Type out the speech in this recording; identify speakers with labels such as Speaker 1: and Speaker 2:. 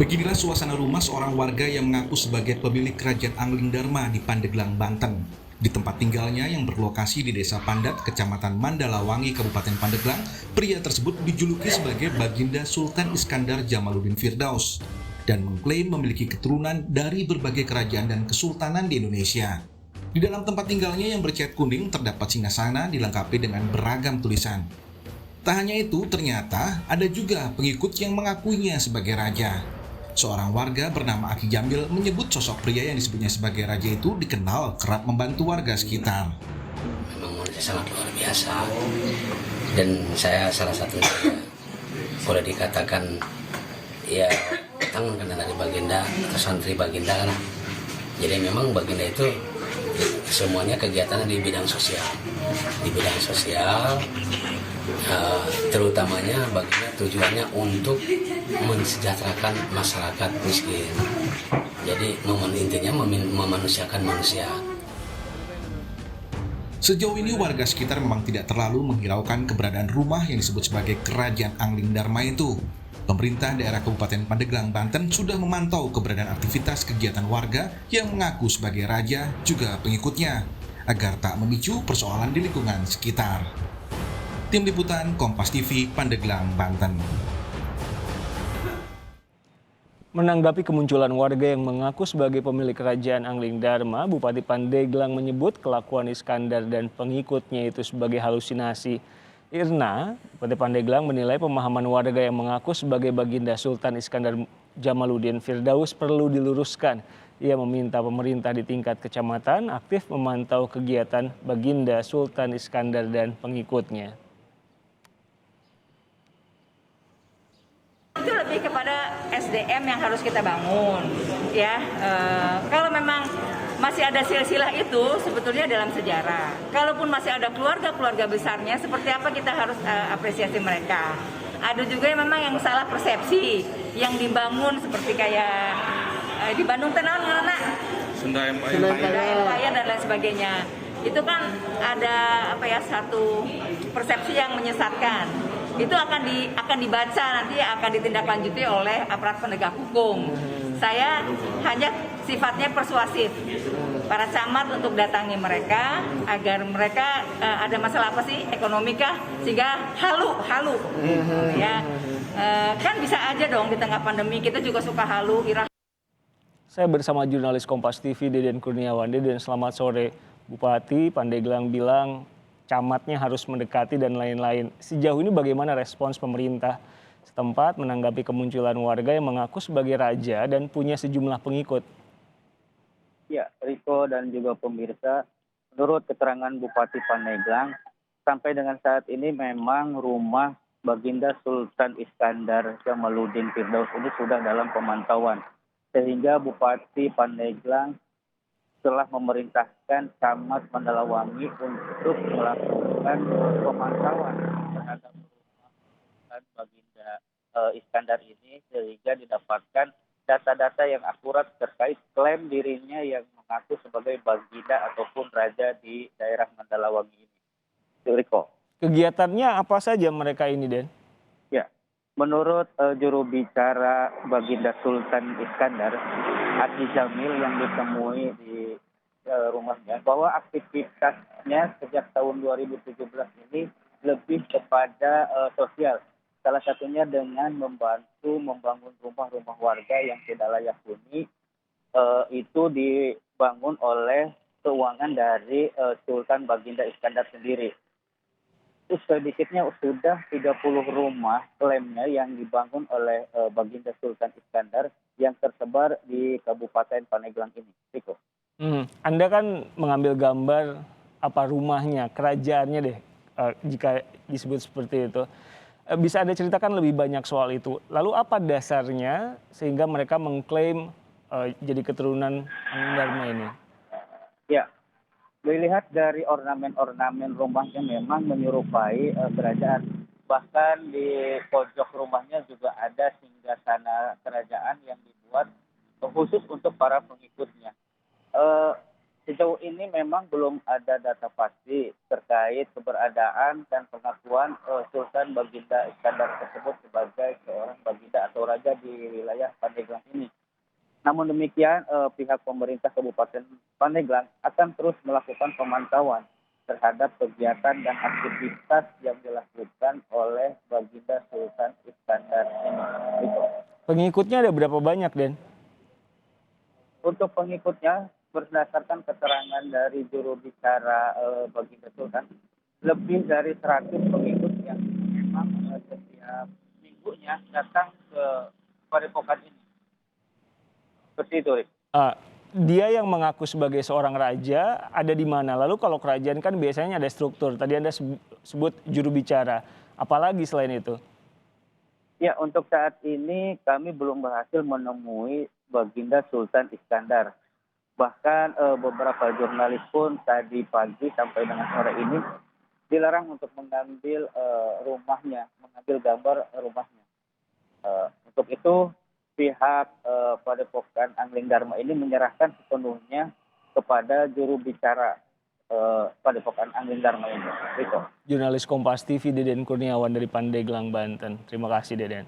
Speaker 1: Beginilah suasana rumah seorang warga yang mengaku sebagai pemilik kerajaan Angling Dharma di Pandeglang, Banten. Di tempat tinggalnya yang berlokasi di Desa Pandat, Kecamatan Mandalawangi, Kabupaten Pandeglang, pria tersebut dijuluki sebagai Baginda Sultan Iskandar Jamaluddin Firdaus dan mengklaim memiliki keturunan dari berbagai kerajaan dan kesultanan di Indonesia. Di dalam tempat tinggalnya yang bercat kuning terdapat singgasana dilengkapi dengan beragam tulisan. Tak hanya itu, ternyata ada juga pengikut yang mengakuinya sebagai raja. Seorang warga bernama Aki Jambil menyebut sosok pria yang disebutnya sebagai raja itu dikenal kerap membantu warga sekitar.
Speaker 2: Memang manusia sangat luar biasa, dan saya salah satunya boleh dikatakan ya tangan kanan dari Baginda atau santri Baginda kan. Jadi memang Baginda itu semuanya kegiatannya di bidang sosial, terutamanya Baginda tujuannya untuk mensejahterakan masyarakat miskin. Jadi intinya memanusiakan manusia.
Speaker 1: Sejauh ini warga sekitar memang tidak terlalu menghiraukan keberadaan rumah yang disebut sebagai Kerajaan Angling Dharma itu. Pemerintah daerah Kabupaten Pandeglang, Banten sudah memantau keberadaan aktivitas kegiatan warga yang mengaku sebagai raja juga pengikutnya, agar tak memicu persoalan di lingkungan sekitar. Tim Liputan Kompas TV, Pandeglang, Banten.
Speaker 3: Menanggapi kemunculan warga yang mengaku sebagai pemilik kerajaan Angling Dharma, Bupati Pandeglang menyebut kelakuan Iskandar dan pengikutnya itu sebagai halusinasi. Irna, Bupati Pandeglang menilai pemahaman warga yang mengaku sebagai Baginda Sultan Iskandar Jamaluddin Firdaus perlu diluruskan. Ia meminta pemerintah di tingkat kecamatan aktif memantau kegiatan Baginda Sultan Iskandar dan pengikutnya.
Speaker 4: Itu lebih kepada SDM yang harus kita bangun, ya. Kalau memang masih ada silsilah itu sebetulnya dalam sejarah. Kalaupun masih ada keluarga besarnya, seperti apa kita harus apresiasi mereka. Ada juga yang memang yang salah persepsi, yang dibangun seperti kayak di Bandung tenawan karena Sunda Empire dan lain sebagainya. Itu kan ada satu persepsi yang menyesatkan. Itu akan dibaca nanti akan ditindaklanjuti oleh aparat penegak hukum. Saya hanya sifatnya persuasif para camat untuk datangi mereka agar mereka ada masalah apa sih ekonomi kah sehingga halu ya kan bisa aja dong di tengah pandemi kita juga suka halu.
Speaker 3: Saya bersama jurnalis Kompas TV Deden Kurniawan. Deden, selamat sore. Bupati Pandeglang bilang camatnya harus mendekati dan lain-lain. Sejauh ini bagaimana respons pemerintah setempat menanggapi kemunculan warga yang mengaku sebagai raja dan punya sejumlah pengikut?
Speaker 5: Ya, Riko dan juga pemirsa, menurut keterangan Bupati Pandeglang, sampai dengan saat ini memang rumah Baginda Sultan Iskandar Jamaluddin Firdaus ini sudah dalam pemantauan. Sehingga Bupati Pandeglang telah memerintahkan Camat Mandalawangi untuk melakukan pemantauan terhadap rumah Baginda Iskandar ini sehingga didapatkan data-data yang akurat terkait klaim dirinya yang mengaku sebagai Baginda ataupun Raja di daerah Mandalawangi ini. Riko.
Speaker 3: Kegiatannya apa saja mereka ini, Den?
Speaker 5: Ya, menurut juru bicara Baginda Sultan Iskandar, Aki Jamil yang ditemui di rumahnya, bahwa aktivitasnya sejak tahun 2017 ini lebih kepada sosial. Salah satunya dengan membantu membangun rumah-rumah warga yang tidak layak huni, itu dibangun oleh keuangan dari Sultan Baginda Iskandar sendiri. Itu sedikitnya sudah 30 rumah klaimnya yang dibangun oleh Baginda Sultan Iskandar yang tersebar di Kabupaten Pandeglang ini. Riko.
Speaker 3: Anda kan mengambil gambar apa rumahnya, kerajaannya deh, jika disebut seperti itu. Bisa Anda ceritakan lebih banyak soal itu. Lalu apa dasarnya sehingga mereka mengklaim jadi keturunan Angling Dharma ini?
Speaker 5: Ya, dilihat dari ornamen-ornamen rumahnya memang menyerupai kerajaan. Bahkan di pojok rumahnya juga ada singgasana kerajaan yang dibuat khusus untuk para pengikutnya. Sejauh ini memang belum ada data pasti terkait keberadaan dan pengakuan Sultan Baginda Iskandar tersebut sebagai seorang baginda atau raja di wilayah Pandeglang ini. Namun demikian, pihak pemerintah Kabupaten Pandeglang akan terus melakukan pemantauan terhadap kegiatan dan aktivitas yang dilakukan oleh Baginda Sultan Iskandar ini. Gitu.
Speaker 3: Pengikutnya ada berapa banyak, Den?
Speaker 5: Untuk pengikutnya, berdasarkan keterangan dari juru bicara Baginda Sultan, lebih dari 100 pengikut yang memang setiap minggunya datang ke padepokan ini. Seperti itu, Rik.
Speaker 3: Dia yang mengaku sebagai seorang raja ada di mana? Lalu kalau kerajaan kan biasanya ada struktur. Tadi Anda sebut juru bicara. Apalagi selain itu?
Speaker 5: Ya, untuk saat ini kami belum berhasil menemui Baginda Sultan Iskandar. Bahkan beberapa jurnalis pun tadi pagi sampai dengan sore ini dilarang untuk mengambil rumahnya, mengambil gambar rumahnya. Untuk itu pihak Padepokan Angling Dharma ini menyerahkan sepenuhnya kepada juru bicara Padepokan Angling Dharma ini. Itu.
Speaker 3: Jurnalis Kompas TV Deden Kurniawan dari Pandeglang, Banten. Terima kasih, Deden.